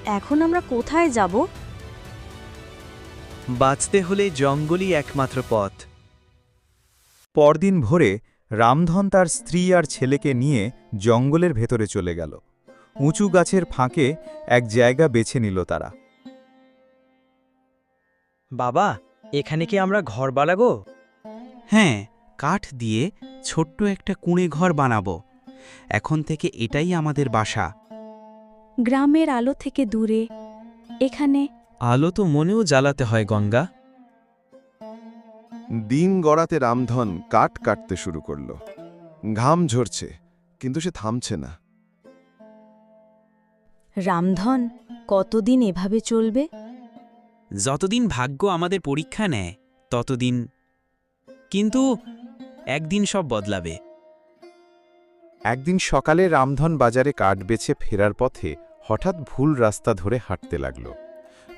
এখন আমরা কোথায় যাব? বাঁচতে হলে জঙ্গলই একমাত্র পথ। পরদিন ভোরে রামধন তার স্ত্রী আর ছেলেকে নিয়ে জঙ্গলের ভেতরে চলে গেল। উঁচু গাছের ফাঁকে এক জায়গা বেছে নিল তারা। বাবা, এখানে কি আমরা ঘর বানাবো? হ্যাঁ, কাঠ দিয়ে ছোট্ট একটা কুঁড়ে ঘর বানাবো। এখন থেকে এটাই আমাদের বাসা। গ্রামের আলো থেকে দূরে, এখানে আলো তো মনেও জ্বালাতে হয় গঙ্গা। দিন গড়াতে রামধন কাঠ কাটতে শুরু করল। ঘাম ঝরছে, কিন্তু সে থামছে না। রামধন কতদিন এভাবে চলবে? যতদিন ভাগ্য আমাদের পরীক্ষা নেয় ততদিন, কিন্তু একদিন সব বদলাবে। একদিন সকালে রামধন বাজারে কাঠ বেছে ফেরার পথে হঠাৎ ভুল রাস্তা ধরে হাঁটতে লাগল।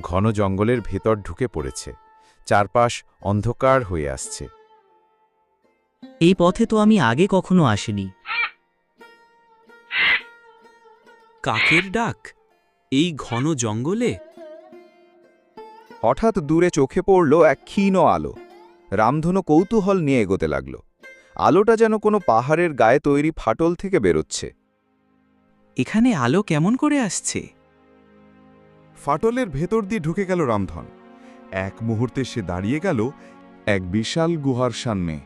ঘন জঙ্গলের ভেতর ঢুকে পড়েছে। চারপাশ অন্ধকার হয়ে আসছে। এই পথে তো আমি আগে কখনো আসিনি। কাকের ডাক এই ঘন জঙ্গলে? হঠাৎ দূরে চোখে পড়ল এক ক্ষীণ আলো। রামধনু কৌতূহল নিয়ে এগোতে লাগল। আলোটা যেন কোনো পাহাড়ের গায়ে তৈরি ফাটল থেকে বেরোচ্ছে। এখানে আলো কেমন করে আসছে? ফাটলের ভেতর দিয়ে ঢুকে গেল রামধন। এক মুহূর্তে সে দাঁড়িয়ে গেল এক বিশাল গুহার সামনে।